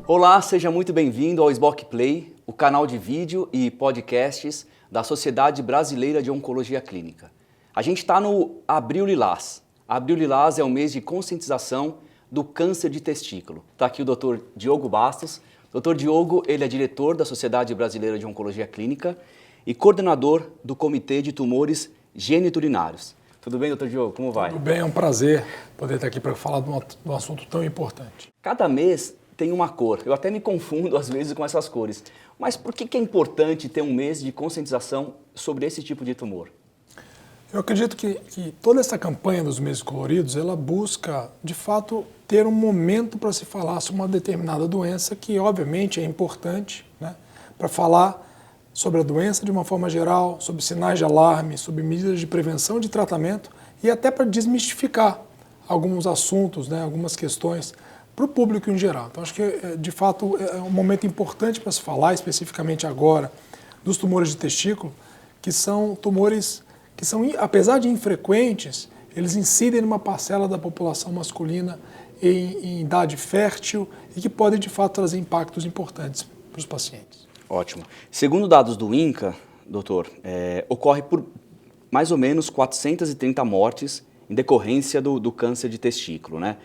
Olá, seja muito bem-vindo ao SBOC Play, o canal de vídeo e podcasts da Sociedade Brasileira de Oncologia Clínica. A gente está no Abril Lilás. Abril Lilás é o mês de conscientização do câncer de testículo. Está aqui o Dr. Diogo Bastos. Dr. Diogo, ele é diretor da Sociedade Brasileira de Oncologia Clínica e coordenador do Comitê de Tumores Geniturinários. Tudo bem, Dr. Diogo? Como vai? Tudo bem, é um prazer poder estar aqui para falar de um assunto tão importante. Cada mês tem uma cor. Eu até me confundo às vezes com essas cores. Mas por que é importante ter um mês de conscientização sobre esse tipo de tumor? Eu acredito que toda essa campanha dos meses coloridos, ela busca, de fato, ter um momento para se falar sobre uma determinada doença que, obviamente, é importante, né, para falar sobre a doença de uma forma geral, sobre sinais de alarme, sobre medidas de prevenção e de tratamento e até para desmistificar alguns assuntos, né, algumas questões para o público em geral. Então, acho que, de fato, é um momento importante para se falar, especificamente agora, dos tumores de testículo, que são tumores que são, apesar de infrequentes, eles incidem numa parcela da população masculina em idade fértil e que podem, de fato, trazer impactos importantes para os pacientes. Ótimo. Segundo dados do INCA, doutor, ocorre por mais ou menos 430 mortes em decorrência do câncer de testículo, né?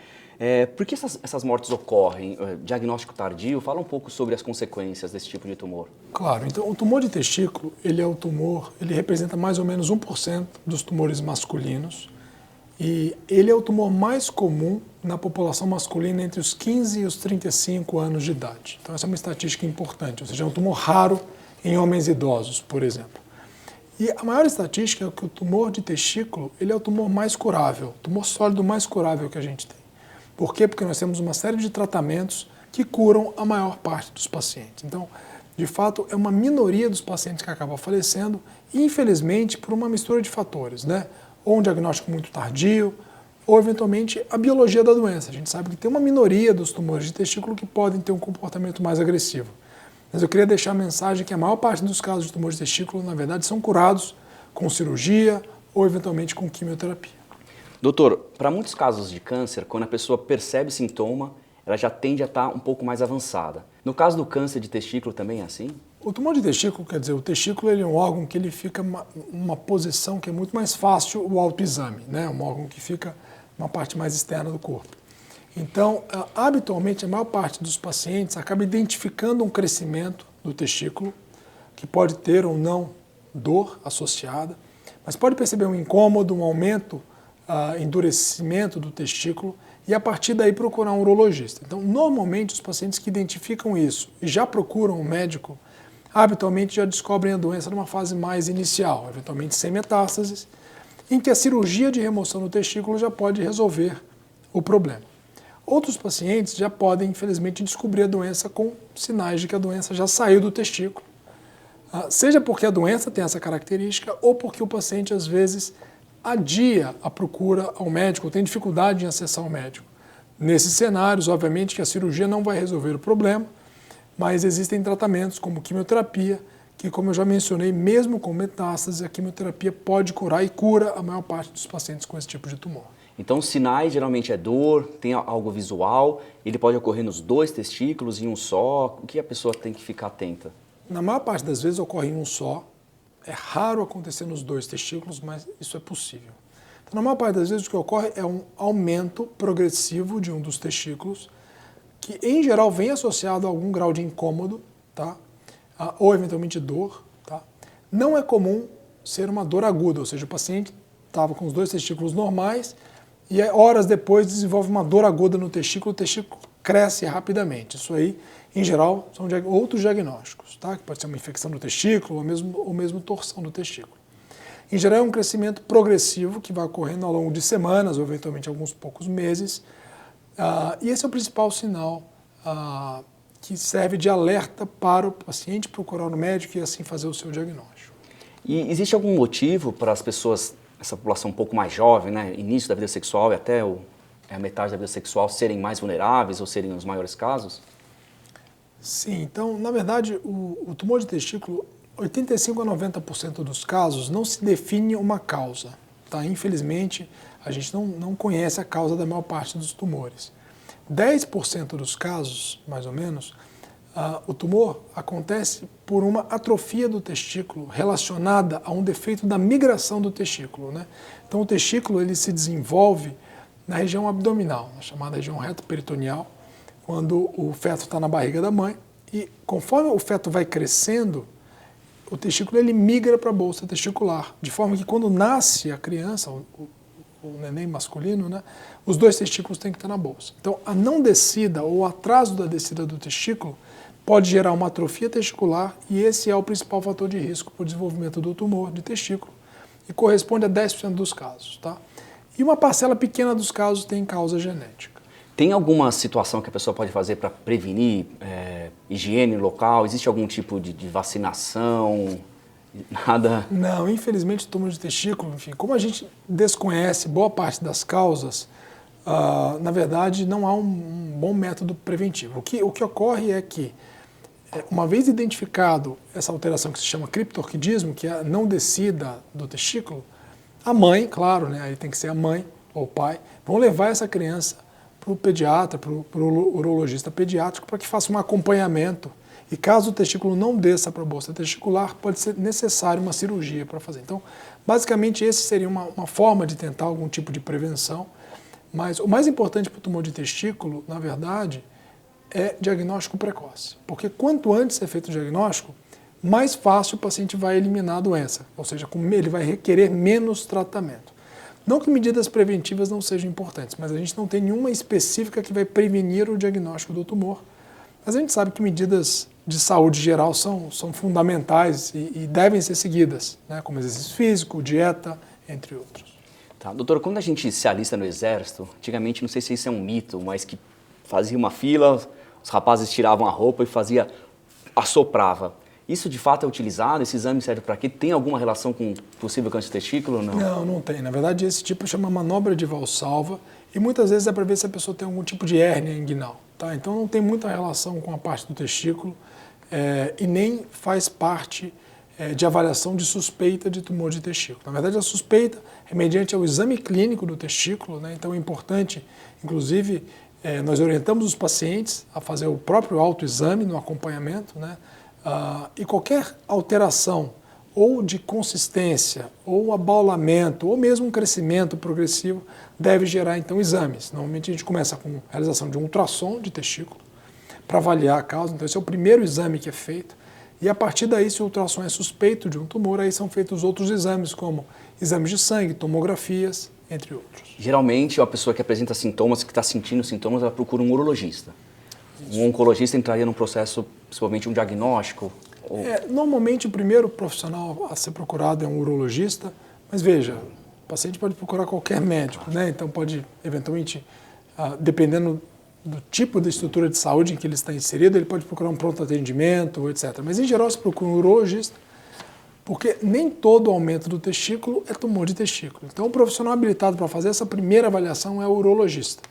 Por que essas mortes ocorrem? Diagnóstico tardio? Fala um pouco sobre as consequências desse tipo de tumor. Claro, então o tumor de testículo, ele representa mais ou menos 1% dos tumores masculinos e ele é o tumor mais comum na população masculina entre os 15 e os 35 anos de idade. Então essa é uma estatística importante, ou seja, é um tumor raro em homens idosos, por exemplo. E a maior estatística é que o tumor de testículo, ele é o tumor mais curável, o tumor sólido mais curável que a gente tem. Por quê? Porque nós temos uma série de tratamentos que curam a maior parte dos pacientes. Então, de fato, é uma minoria dos pacientes que acabam falecendo, infelizmente, por uma mistura de fatores, né? Ou um diagnóstico muito tardio, ou eventualmente a biologia da doença. A gente sabe que tem uma minoria dos tumores de testículo que podem ter um comportamento mais agressivo. Mas eu queria deixar a mensagem que a maior parte dos casos de tumores de testículo, na verdade, são curados com cirurgia ou eventualmente com quimioterapia. Doutor, para muitos casos de câncer, quando a pessoa percebe sintoma, ela já tende a estar um pouco mais avançada. No caso do câncer de testículo também é assim? O tumor de testículo, quer dizer, o testículo ele é um órgão que ele fica numa posição que é muito mais fácil o autoexame, né? Um órgão que fica uma parte mais externa do corpo. Então, habitualmente, a maior parte dos pacientes acaba identificando um crescimento do testículo, que pode ter ou não dor associada, mas pode perceber um incômodo, um aumento, endurecimento do testículo e a partir daí procurar um urologista. Então, normalmente os pacientes que identificam isso e já procuram um médico, habitualmente já descobrem a doença numa fase mais inicial, eventualmente sem metástases, em que a cirurgia de remoção do testículo já pode resolver o problema. Outros pacientes já podem, infelizmente, descobrir a doença com sinais de que a doença já saiu do testículo, seja porque a doença tem essa característica ou porque o paciente, às vezes, adia a procura ao médico, tem dificuldade em acessar o médico. Nesses cenários, obviamente, que a cirurgia não vai resolver o problema, mas existem tratamentos como quimioterapia, que, como eu já mencionei, mesmo com metástase, a quimioterapia pode curar e cura a maior parte dos pacientes com esse tipo de tumor. Então, os sinais geralmente é dor, tem algo visual, ele pode ocorrer nos dois testículos, em um só. O que a pessoa tem que ficar atenta? Na maior parte das vezes ocorre em um só. É raro acontecer nos dois testículos, mas isso é possível. Então, na maior parte das vezes, o que ocorre é um aumento progressivo de um dos testículos, que, em geral, vem associado a algum grau de incômodo, tá? Ou, eventualmente, dor. Tá? Não é comum ser uma dor aguda, ou seja, o paciente estava com os dois testículos normais e, horas depois, desenvolve uma dor aguda no testículo, o testículo cresce rapidamente. Isso aí, em geral, são outros diagnósticos, tá? Que pode ser uma infecção do testículo ou mesmo torção do testículo. Em geral, é um crescimento progressivo que vai ocorrendo ao longo de semanas ou, eventualmente, alguns poucos meses. E esse é o principal sinal que serve de alerta para o paciente procurar o médico e, assim, fazer o seu diagnóstico. E existe algum motivo para as pessoas, essa população um pouco mais jovem, né, início da vida sexual e até a metade da vida sexual, serem mais vulneráveis ou serem os maiores casos? Sim, então, na verdade, o tumor de testículo, 85% a 90% dos casos não se define uma causa. Tá? Infelizmente, a gente não conhece a causa da maior parte dos tumores. 10% dos casos, mais ou menos, o tumor acontece por uma atrofia do testículo relacionada a um defeito da migração do testículo, né? Então o testículo ele se desenvolve na região abdominal, na chamada região reto-peritoneal, quando o feto está na barriga da mãe, e conforme o feto vai crescendo, o testículo ele migra para a bolsa testicular, de forma que quando nasce a criança, o neném masculino, né, os dois testículos têm que estar na bolsa. Então a não descida ou o atraso da descida do testículo pode gerar uma atrofia testicular e esse é o principal fator de risco para o desenvolvimento do tumor de testículo e corresponde a 10% dos casos, tá? E uma parcela pequena dos casos tem causa genética. Tem alguma situação que a pessoa pode fazer para prevenir higiene local? Existe algum tipo de vacinação? Nada? Não, infelizmente o tumor de testículo, enfim, como a gente desconhece boa parte das causas, na verdade não há um bom método preventivo. O que ocorre é que, uma vez identificado essa alteração que se chama criptorquidismo, que é a não descida do testículo, a mãe, claro, né, aí tem que ser a mãe ou o pai, vão levar essa criança para o pediatra, para o urologista pediátrico, para que faça um acompanhamento. E caso o testículo não desça para a bolsa testicular, pode ser necessário uma cirurgia para fazer. Então, basicamente, esse seria uma forma de tentar algum tipo de prevenção. Mas o mais importante para o tumor de testículo, na verdade, é diagnóstico precoce. Porque quanto antes é feito o diagnóstico, mais fácil o paciente vai eliminar a doença. Ou seja, ele vai requerer menos tratamento. Não que medidas preventivas não sejam importantes, mas a gente não tem nenhuma específica que vai prevenir o diagnóstico do tumor. Mas a gente sabe que medidas de saúde geral são fundamentais e devem ser seguidas, né? Como exercício físico, dieta, entre outros. Tá. Doutor, quando a gente se alista no exército, antigamente, não sei se isso é um mito, mas que fazia uma fila, os rapazes tiravam a roupa e assoprava. Isso de fato é utilizado? Esse exame serve para quê? Tem alguma relação com possível câncer de testículo ou não? Não, não tem. Na verdade, esse tipo chama manobra de Valsalva e muitas vezes é para ver se a pessoa tem algum tipo de hérnia inguinal. Tá? Então não tem muita relação com a parte do testículo e nem faz parte de avaliação de suspeita de tumor de testículo. Na verdade, a suspeita é mediante ao exame clínico do testículo, né? Então é importante, inclusive, nós orientamos os pacientes a fazer o próprio autoexame no acompanhamento, né? E qualquer alteração ou de consistência, ou abaulamento, ou mesmo um crescimento progressivo, deve gerar, então, exames. Normalmente a gente começa com a realização de um ultrassom de testículo para avaliar a causa. Então esse é o primeiro exame que é feito. E a partir daí, se o ultrassom é suspeito de um tumor, aí são feitos outros exames, como exames de sangue, tomografias, entre outros. Geralmente, a pessoa que apresenta sintomas, que está sentindo sintomas, ela procura um urologista. Isso. Um oncologista entraria num processo, principalmente um diagnóstico? Ou... Normalmente, o primeiro profissional a ser procurado é um urologista, mas veja, o paciente pode procurar qualquer médico, né? Então pode, eventualmente, dependendo do tipo de estrutura de saúde em que ele está inserido, ele pode procurar um pronto atendimento, etc. Mas, em geral, se procura um urologista, porque nem todo aumento do testículo é tumor de testículo. Então, o profissional habilitado para fazer essa primeira avaliação é o urologista.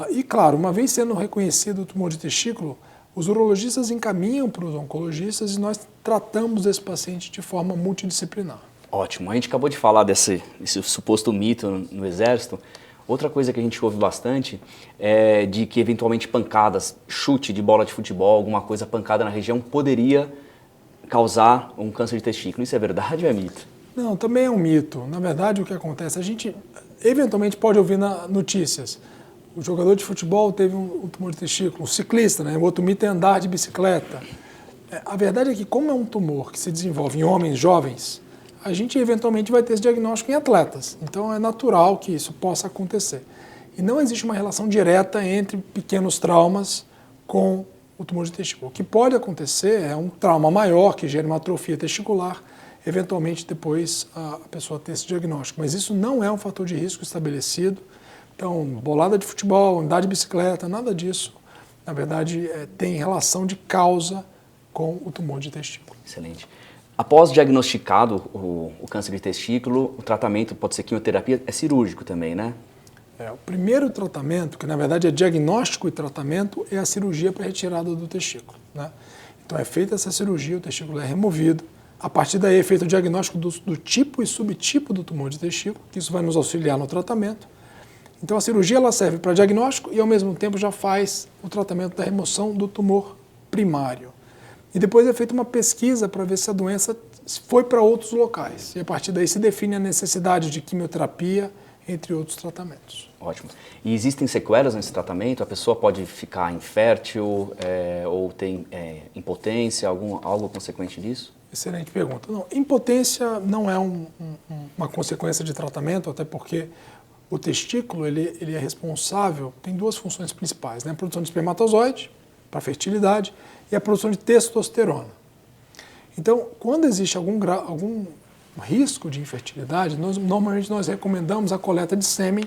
E, claro, uma vez sendo reconhecido o tumor de testículo, os urologistas encaminham para os oncologistas e nós tratamos esse paciente de forma multidisciplinar. Ótimo. A gente acabou de falar desse suposto mito no Exército. Outra coisa que a gente ouve bastante é de que, eventualmente, pancadas, chute de bola de futebol, alguma coisa pancada na região, poderia causar um câncer de testículo. Isso é verdade ou é mito? Não, também é um mito. Na verdade, o que acontece, a gente eventualmente pode ouvir notícias. O jogador de futebol teve um tumor de testículo, o ciclista, né? O outro mito é andar de bicicleta. A verdade é que, como é um tumor que se desenvolve em homens jovens, a gente eventualmente vai ter esse diagnóstico em atletas. Então é natural que isso possa acontecer. E não existe uma relação direta entre pequenos traumas com o tumor de testículo. O que pode acontecer é um trauma maior que gera uma atrofia testicular, eventualmente depois a pessoa ter esse diagnóstico. Mas isso não é um fator de risco estabelecido. Então, bolada de futebol, andar de bicicleta, nada disso, na verdade, tem relação de causa com o tumor de testículo. Excelente. Após diagnosticado o câncer de testículo, o tratamento pode ser quimioterapia, é cirúrgico também, né? O primeiro tratamento, que na verdade é diagnóstico e tratamento, é a cirurgia para retirada do testículo, né? Então é feita essa cirurgia, o testículo é removido. A partir daí é feito o diagnóstico do tipo e subtipo do tumor de testículo, que isso vai nos auxiliar no tratamento. Então a cirurgia ela serve para diagnóstico e ao mesmo tempo já faz o tratamento da remoção do tumor primário. E depois é feita uma pesquisa para ver se a doença foi para outros locais. E a partir daí se define a necessidade de quimioterapia, entre outros tratamentos. Ótimo. E existem sequelas nesse tratamento? A pessoa pode ficar infértil ou tem impotência, algo consequente disso? Excelente pergunta. Não, impotência não é uma consequência de tratamento, até porque o testículo ele é responsável, tem duas funções principais, né? A produção de espermatozoide, para fertilidade, e a produção de testosterona. Então, quando existe algum risco de infertilidade, normalmente nós recomendamos a coleta de sêmen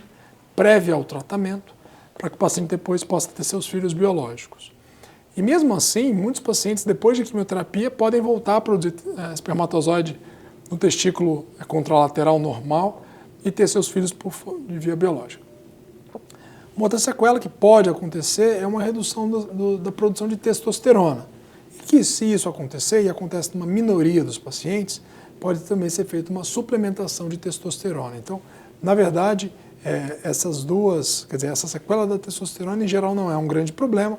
prévia ao tratamento, para que o paciente depois possa ter seus filhos biológicos. E mesmo assim, muitos pacientes, depois de quimioterapia, podem voltar a produzir espermatozoide no testículo contralateral normal e ter seus filhos de via biológica. Uma outra sequela que pode acontecer é uma redução da produção de testosterona. E que, se isso acontecer, e acontece numa minoria dos pacientes, pode também ser feita uma suplementação de testosterona. Então, na verdade, essa sequela da testosterona, em geral, não é um grande problema.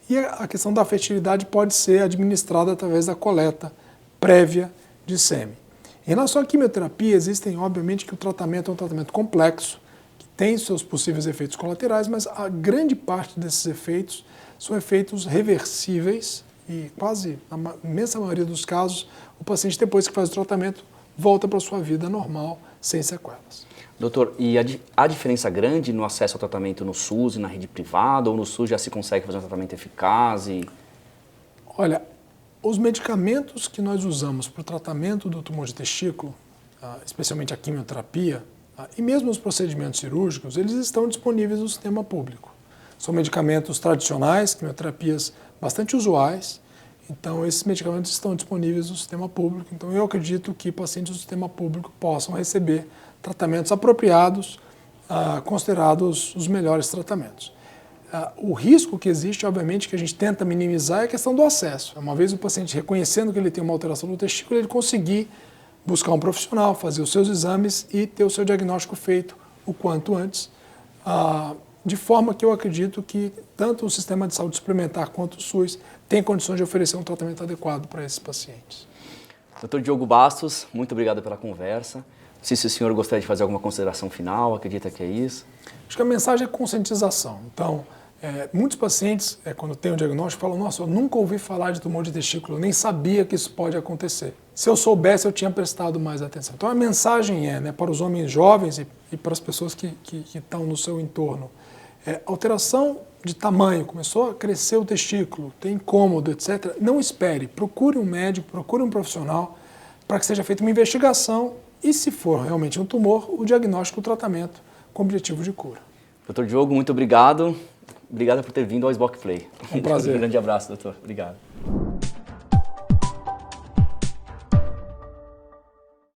E a questão da fertilidade pode ser administrada através da coleta prévia de sêmen. Em relação à quimioterapia, existem, obviamente, que o tratamento é um tratamento complexo, que tem seus possíveis efeitos colaterais, mas a grande parte desses efeitos são efeitos reversíveis e quase, na imensa maioria dos casos, o paciente, depois que faz o tratamento, volta para a sua vida normal, sem sequelas. Doutor, e há diferença grande no acesso ao tratamento no SUS e na rede privada, ou no SUS já se consegue fazer um tratamento eficaz? Olha, os medicamentos que nós usamos para o tratamento do tumor de testículo, especialmente a quimioterapia, e mesmo os procedimentos cirúrgicos, eles estão disponíveis no sistema público. São medicamentos tradicionais, quimioterapias bastante usuais, então esses medicamentos estão disponíveis no sistema público. Então eu acredito que pacientes do sistema público possam receber tratamentos apropriados, considerados os melhores tratamentos. O risco que existe, obviamente, que a gente tenta minimizar é a questão do acesso. Uma vez o paciente reconhecendo que ele tem uma alteração do testículo, ele conseguir buscar um profissional, fazer os seus exames e ter o seu diagnóstico feito o quanto antes, de forma que eu acredito que tanto o sistema de saúde suplementar quanto o SUS tem condições de oferecer um tratamento adequado para esses pacientes. Dr. Diogo Bastos, muito obrigado pela conversa. Não sei se o senhor gostaria de fazer alguma consideração final, acredita que é isso? Acho que a mensagem é conscientização. Então, muitos pacientes, quando têm o diagnóstico, falam: nossa, eu nunca ouvi falar de tumor de testículo, eu nem sabia que isso pode acontecer. Se eu soubesse, eu tinha prestado mais atenção. Então, a mensagem para os homens jovens e para as pessoas que estão no seu entorno, alteração de tamanho, começou a crescer o testículo, tem incômodo, etc. Não espere, procure um médico, procure um profissional para que seja feita uma investigação e, se for realmente um tumor, o diagnóstico e o tratamento com objetivo de cura. Dr. Diogo, muito obrigado. Obrigado por ter vindo ao SBOC Play. Um prazer. Um grande abraço, doutor. Obrigado.